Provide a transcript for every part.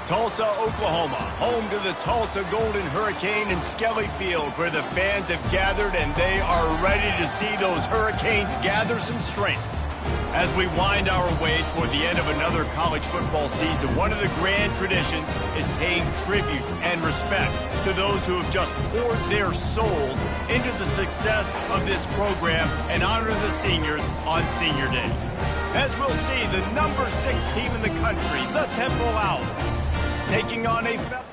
Tulsa, Oklahoma, home to the Tulsa Golden Hurricane and Skelly Field, where the fans have gathered and they are ready to see those Hurricanes gather some strength. As we wind our way toward the end of another college football season, one of the grand traditions is paying tribute and respect to those who have just poured their souls into the success of this program and honor the seniors on Senior Day. As we'll see, the number 6 team in the country, the Temple Owls, taking on a...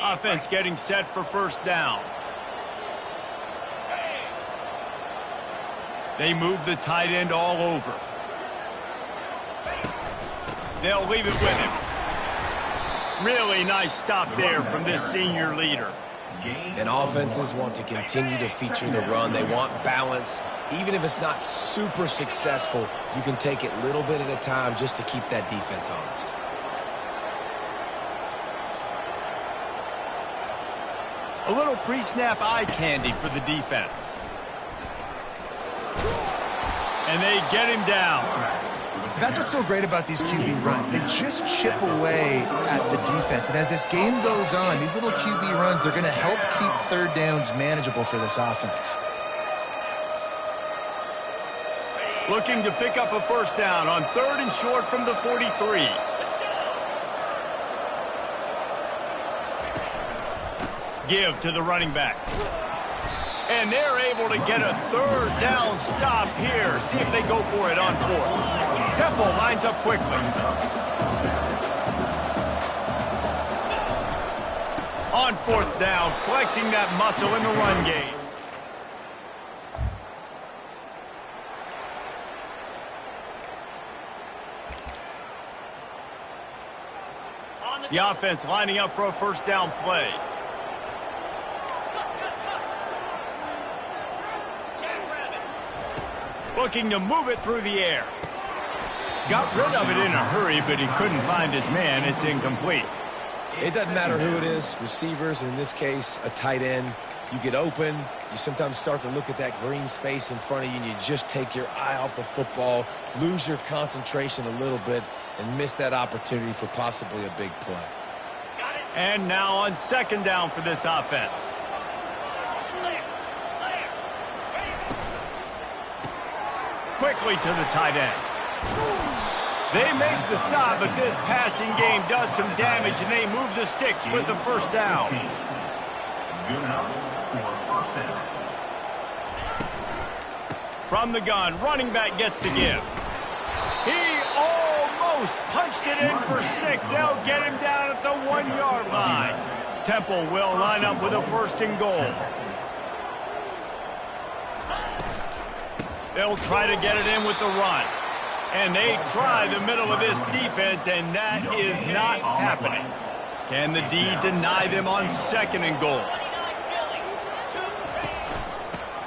Offense getting set for first down. They move the tight end all over. They'll leave it with him. Really nice stop there from this senior leader. And offenses want to continue to feature the run. They want balance. Even if it's not super successful, you can take it little bit at a time just to keep that defense honest. A little pre-snap eye candy for the defense. And they get him down. That's what's so great about these QB runs. They just chip away at the defense. And as this game goes on, these little QB runs, they're going to help keep third downs manageable for this offense. Looking to pick up a first down on 3rd and short from the 43. Give to the running back. And they're able to get a 3rd down stop here. See if they go for it on 4th. Temple lines up quickly. On 4th down, flexing that muscle in the run game. The offense lining up for a first down play. Looking to move it through the air. Got rid of it in a hurry, but he couldn't find his man. It's incomplete. It doesn't matter who it is, receivers, in this case, a tight end. You get open, you sometimes start to look at that green space in front of you, and you just take your eye off the football, lose your concentration a little bit, and miss that opportunity for possibly a big play. And now on 2nd down for this offense. Quickly to the tight end. They make the stop, but this passing game does some damage, and they move the sticks with the first down. From the gun, running back gets to give. He almost punched it in for 6. They'll get him down at the 1-yard line. Temple will line up with a 1st and goal. They'll try to get it in with the run. And they try the middle of this defense, and that is not happening. Can the D deny them on 2nd and goal?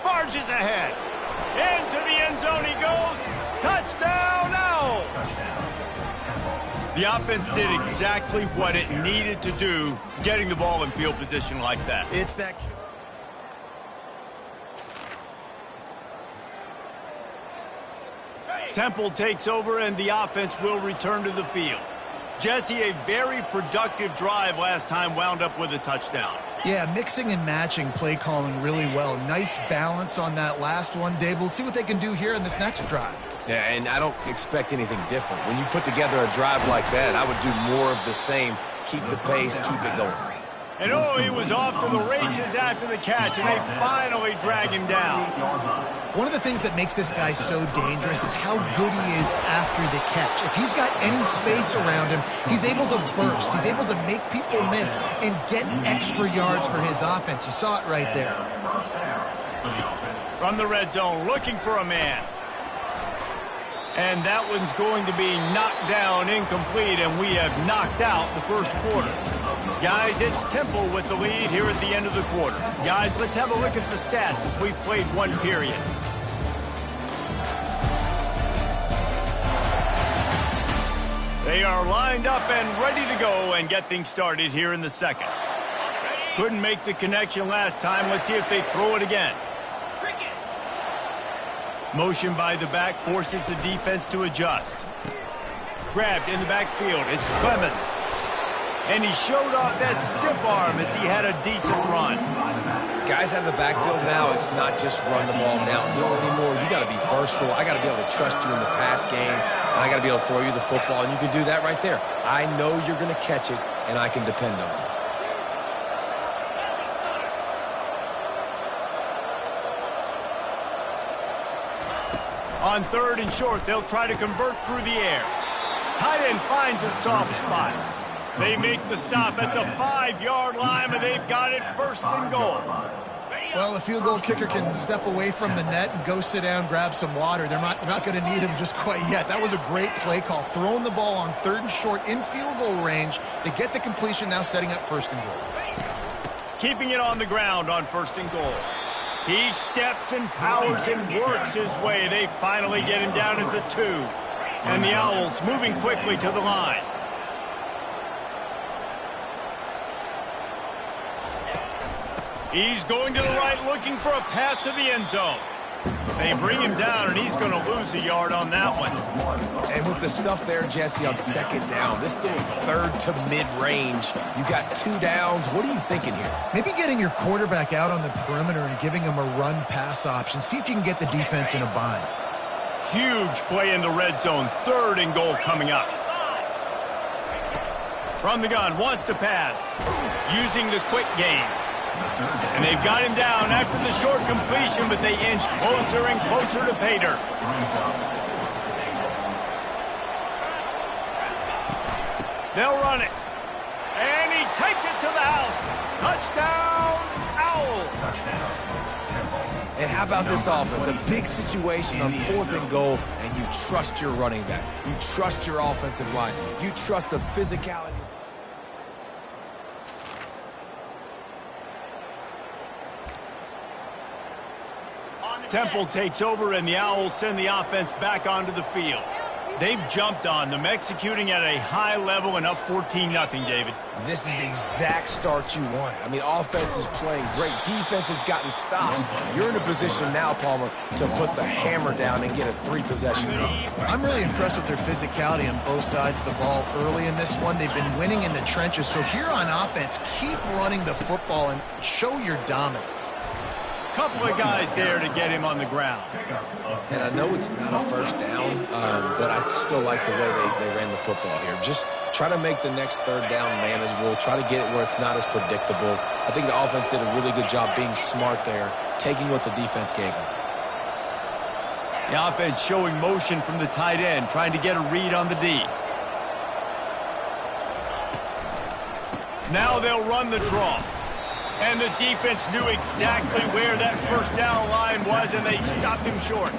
Barges ahead. Into the end zone he goes. Touchdown Owls! The offense did exactly what it needed to do, getting the ball in field position like that. It's that... Temple takes over, and the offense will return to the field. Jesse, a very productive drive last time, wound up with a touchdown. Yeah, mixing and matching play calling really well. Nice balance on that last one, Dave. We'll see what they can do here in this next drive. Yeah, and I don't expect anything different. When you put together a drive like that, I would do more of the same. Keep the pace, keep it going. And oh, he was off to the races after the catch, and they finally drag him down. One of the things that makes this guy so dangerous is how good he is after the catch. If he's got any space around him, he's able to burst. He's able to make people miss and get extra yards for his offense. You saw it right there. From the red zone, looking for a man. And that one's going to be knocked down, incomplete, and we have knocked out the first quarter. Guys, it's Temple with the lead here at the end of the quarter. Guys, let's have a look at the stats as we've played one period. They are lined up and ready to go and get things started here in the second. Couldn't make the connection last time. Let's see if they throw it again. Motion by the back forces the defense to adjust. Grabbed in the backfield. It's Clemens. And he showed off that stiff arm as he had a decent run. Guys out of the backfield now, it's not just run the ball downhill anymore. You got to be versatile. I got to be able to trust you in the pass game, and I got to be able to throw you the football, and you can do that right there. I know you're going to catch it, and I can depend on it. On 3rd and short, they'll try to convert through the air. Tight end finds a soft spot. They make the stop at the 5-yard line, but they've got it 1st and goal. Well, a field goal kicker can step away from the net and go sit down, grab some water. They're not going to need him just quite yet. That was a great play call. Throwing the ball on 3rd and short in field goal range. They get the completion, now setting up 1st and goal. Keeping it on the ground on 1st and goal. He steps and powers and works his way. They finally get him down at the 2. And the Owls moving quickly to the line. He's going to the right, looking for a path to the end zone. They bring him down, and he's going to lose a yard on that one. And with the stuff there, Jesse, on 2nd down, this little 3rd to mid-range, you got 2 downs. What are you thinking here? Maybe getting your quarterback out on the perimeter and giving him a run-pass option. See if you can get the defense in a bind. Huge play in the red zone. 3rd and goal coming up. From the gun, wants to pass. Using the quick game. And they've got him down after the short completion, but they inch closer and closer to pay dirt. They'll run it. And he takes it to the house. Touchdown, Owls. And how about this offense? A big situation on 4th and goal, and you trust your running back. You trust your offensive line. You trust the physicality. Temple takes over, and the Owls send the offense back onto the field. They've jumped on them, executing at a high level and up 14-0, David. This is the exact start you want. I mean, offense is playing great. Defense has gotten stops. You're in a position now, Palmer, to put the hammer down and get a 3-possession run. I'm really impressed with their physicality on both sides of the ball early in this one. They've been winning in the trenches. So here on offense, keep running the football and show your dominance. Couple of guys there to get him on the ground. And I know it's not a 1st down, but I still like the way they ran the football here. Just try to make the next 3rd down manageable. Try to get it where it's not as predictable. I think the offense did a really good job being smart there, taking what the defense gave them. The offense showing motion from the tight end, trying to get a read on the D. Now they'll run the draw. And the defense knew exactly where that 1st down line was, and they stopped him short.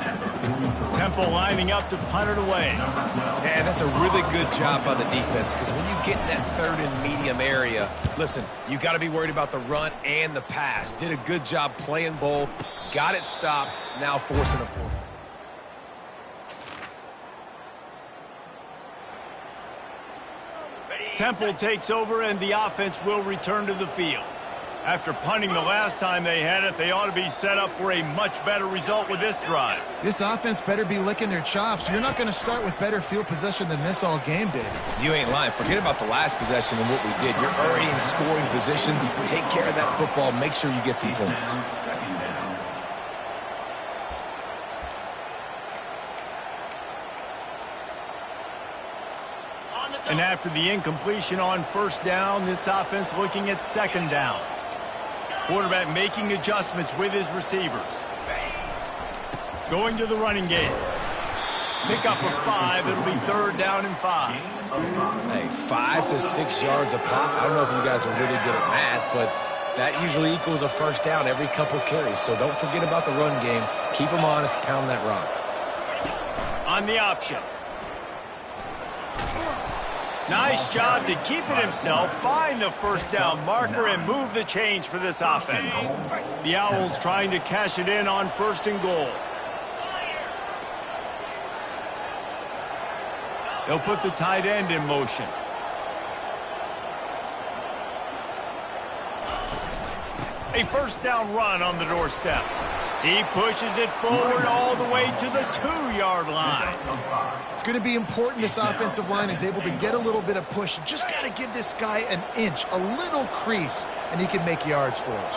Temple lining up to punt it away. And that's a really good job by the defense, because when you get in that 3rd and medium area, listen, you got to be worried about the run and the pass. Did a good job playing both, got it stopped, now forcing a 4. Temple takes over, and the offense will return to the field. After punting the last time they had it, they ought to be set up for a much better result with this drive. This offense better be licking their chops. You're not going to start with better field possession than this all game did. You ain't lying. Forget about the last possession and what we did. You're already in scoring position. Take care of that football. Make sure you get some points. And after the incompletion on 1st down, this offense looking at 2nd down. Quarterback making adjustments with his receivers. Going to the running game. Pick up a 5. It'll be 3rd down and 5. Hey, 5 to 6 yards a pop. I don't know if you guys are really good at math, but that usually equals a 1st down every couple carries. So don't forget about the run game. Keep them honest. Pound that rock. On the option. Nice job to keep it himself, find the 1st down marker, and move the change for this offense. The Owls trying to cash it in on 1st and goal. They'll put the tight end in motion. A 1st down run on the doorstep. He pushes it forward all the way to the 2-yard line. It's going to be important this offensive line is able to get a little bit of push. You just got to give this guy an inch, a little crease, and he can make yards for it.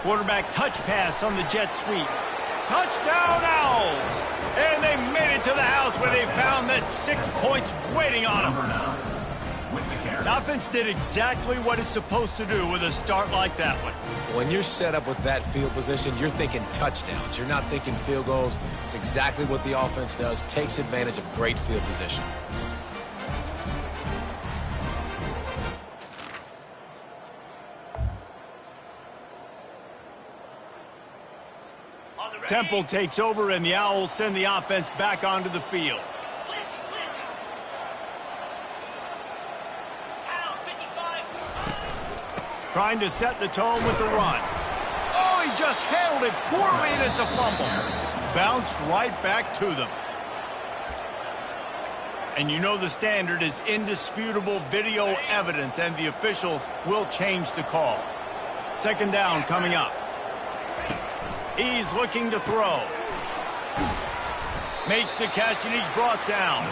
Quarterback touch pass on the jet sweep. Touchdown Owls! And they made it to the house where they found that 6 points waiting on them. The offense did exactly what it's supposed to do with a start like that one. When you're set up with that field position, you're thinking touchdowns. You're not thinking field goals. It's exactly what the offense does, takes advantage of great field position. Temple takes over, and the Owls send the offense back onto the field. Trying to set the tone with the run. Oh, he just handled it poorly, and it's a fumble. Bounced right back to them. And you know the standard is indisputable video evidence, and the officials will change the call. Second down coming up. He's looking to throw. Makes the catch, and he's brought down.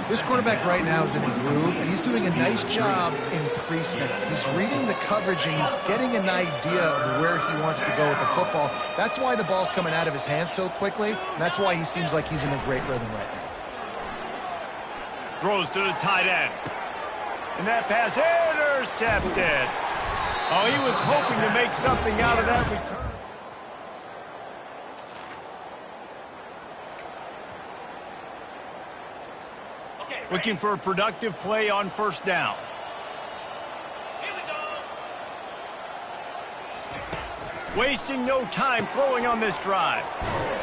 This quarterback right now is in a groove, and he's doing a nice job in pre-snap. He's reading the coverage, and he's getting an idea of where he wants to go with the football. That's why the ball's coming out of his hands so quickly, and that's why he seems like he's in a great rhythm right now. Throws to the tight end. And that pass intercepted. Oh, he was hoping to make something out of that return. Looking for a productive play on first down. Here we go. Wasting no time throwing on this drive.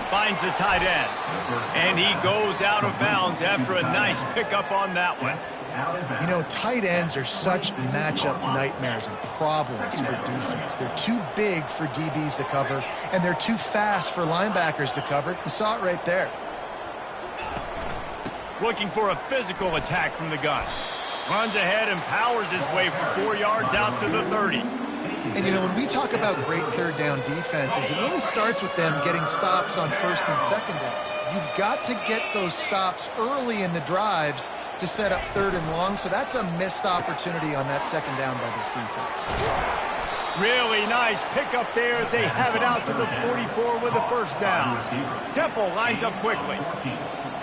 Finds the tight end. And he goes out of bounds after a nice pickup on that one. You know, tight ends are such matchup nightmares and problems for defense. They're too big for DBs to cover, and they're too fast for linebackers to cover. You saw it right there. Looking for a physical attack from the gun. Runs ahead and powers his way for 4 yards out to the 30. And, you know, when we talk about great third down defenses, it really starts with them getting stops on first and second down. You've got to get those stops early in the drives to set up third and long, so that's a missed opportunity on that second down by this defense. Really nice pickup there as they have it out to the 44 with a first down. Temple lines up quickly.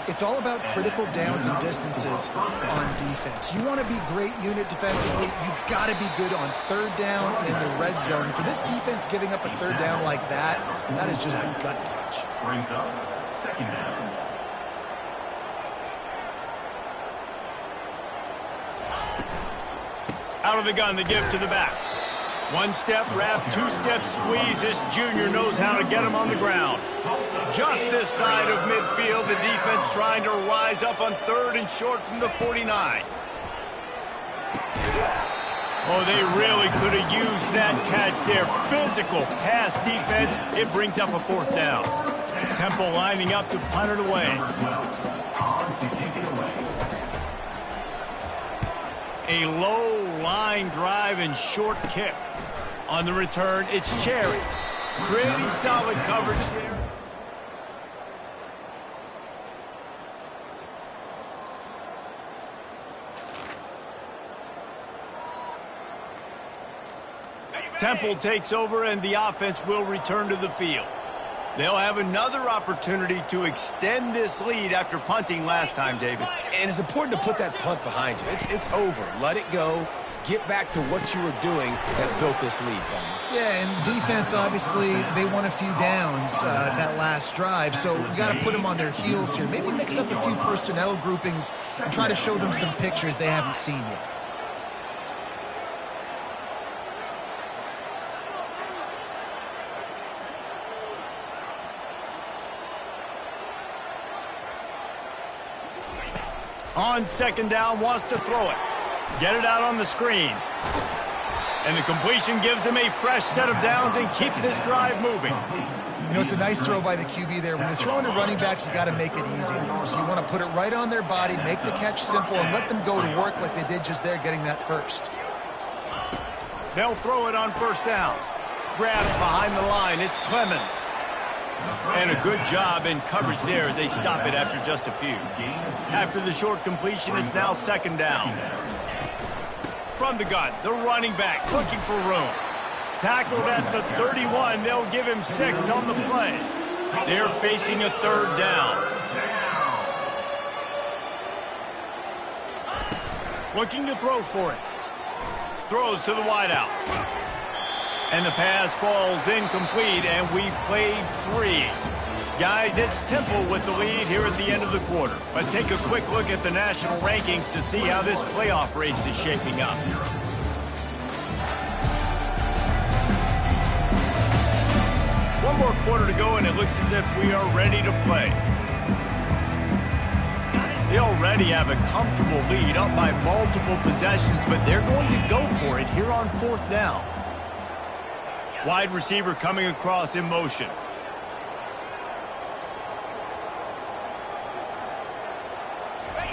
It's all about critical downs and distances on defense. You want to be great unit defensively, you've got to be good on third down and in the red zone. For this defense giving up a third down like that, that is just a gut punch. Brings up second down. Out of the gun, the give to the back. One step wrap, two-step squeeze. This junior knows how to get him on the ground. Just this side of midfield, the defense trying to rise up on third and short from the 49. Oh, they really could have used that catch there. Physical pass defense. It brings up a fourth down. Temple lining up to punt it away. A low line drive and short kick. On the return, it's Cherry. Pretty solid coverage there. Temple takes over, and the offense will return to the field. They'll have another opportunity to extend this lead after punting last time, David. And it's important to put that punt behind you. It's over. Let it go. Get back to what you were doing that built this lead, Palmer. Yeah, and defense, obviously, they won a few downs that last drive, so you got to put them on their heels here. Maybe mix up a few personnel groupings and try to show them some pictures they haven't seen yet. On second down, wants to throw it. Get it out on the screen. And the completion gives him a fresh set of downs and keeps this drive moving. You know, it's a nice throw by the QB there. When you're throwing to running backs, you got to make it easy. So you want to put it right on their body, make the catch simple, and let them go to work like they did just there, getting that first. They'll throw it on first down. Grab it behind the line. It's Clemens. And a good job in coverage there as they stop it after just a few. After the short completion, it's now second down. From the gun, the running back looking for room. Tackled at the 31. They'll give him 6 on the play. They're facing a third down. Looking to throw for it. Throws to the wideout. And the pass falls incomplete, and we've played 3. Guys, it's Temple with the lead here at the end of the quarter. Let's take a quick look at the national rankings to see how this playoff race is shaping up. One more quarter to go, and it looks as if we are ready to play. They already have a comfortable lead, up by multiple possessions, but they're going to go for it here on fourth down. Wide receiver coming across in motion.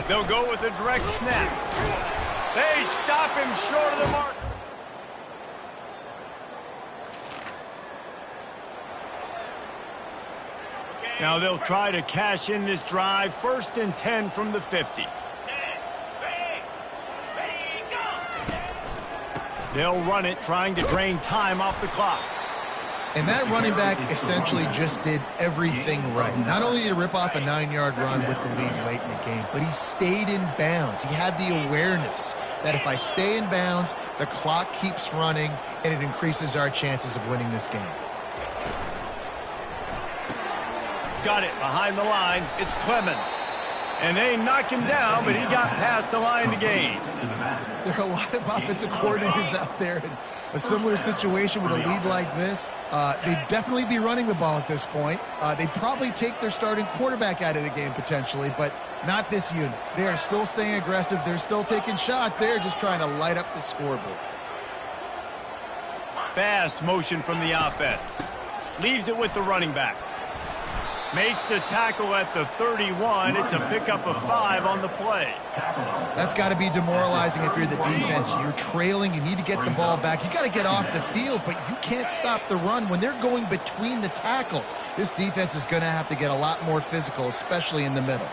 They'll go with a direct snap. They stop him short of the mark. Now they'll try to cash in this drive. 1st and 10 from the 50. They'll run it, trying to drain time off the clock. And that running back essentially just did everything right. Not only did he rip off a 9-yard run with the lead late in the game, but he stayed in bounds. He had the awareness that if I stay in bounds, the clock keeps running, and it increases our chances of winning this game. Got it behind the line. It's Clemens. And they knock him down, but he got past the line to gain. There are a lot of offensive coordinators out there in a similar situation with a lead like this. They'd definitely be running the ball at this point. They'd probably take their starting quarterback out of the game potentially, but not this unit. They are still staying aggressive. They're still taking shots. They're just trying to light up the scoreboard. Fast motion from the offense. Leaves it with the running back. Makes the tackle at the 31. It's a pickup of 5 on the play. That's got to be demoralizing if you're the defense. You're trailing. You need to get the ball back. You got to get off the field, but you can't stop the run. When they're going between the tackles, this defense is going to have to get a lot more physical, especially in the middle.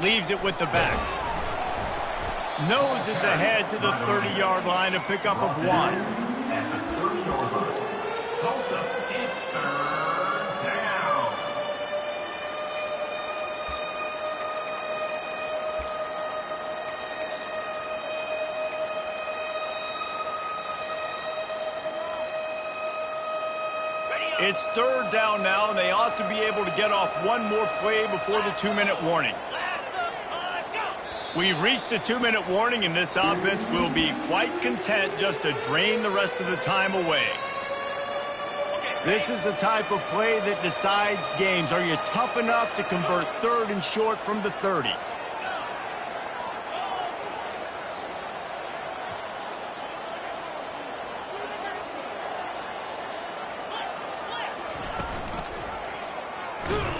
Leaves it with the back. Noses ahead to the 30-yard line, a pickup of 1. At the 30-yard line. Tulsa, it's third down. It's third down now, and they ought to be able to get off one more play before the 2-minute warning. We've reached the 2-minute warning, and this offense will be quite content just to drain the rest of the time away. This is the type of play that decides games. Are you tough enough to convert 3rd and short from the 30?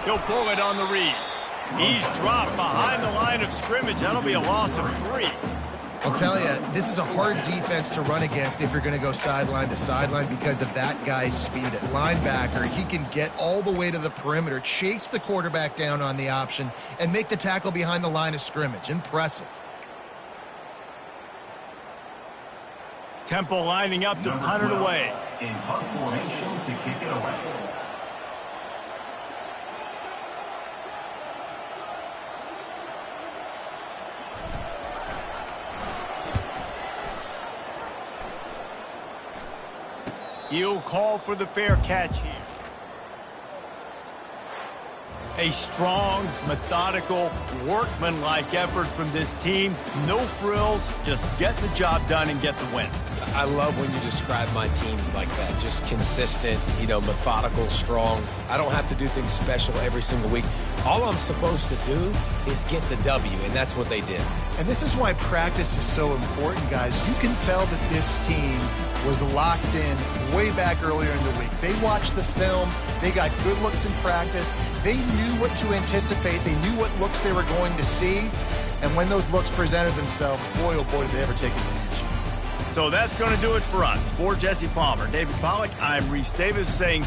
He'll pull it on the read. He's dropped behind the line of scrimmage. That'll be a loss of 3. I'll tell you, this is a hard defense to run against if you're going to go sideline to sideline because of that guy's speed. At linebacker, he can get all the way to the perimeter, chase the quarterback down on the option, and make the tackle behind the line of scrimmage. Impressive. Temple lining up to punt it away. In punt formation to kick it away. He'll call for the fair catch here. A strong, methodical, workmanlike effort from this team. No frills, just get the job done and get the win. I love when you describe my teams like that. Just consistent, methodical, strong. I don't have to do things special every single week. All I'm supposed to do is get the W, and that's what they did. And this is why practice is so important, guys. You can tell that this team was locked in way back earlier in the week. They watched the film. They got good looks in practice. They knew what to anticipate. They knew what looks they were going to see. And when those looks presented themselves, boy, oh boy, did they ever take advantage. So that's going to do it for us. For Jesse Palmer, David Pollack, I'm Reese Davis saying...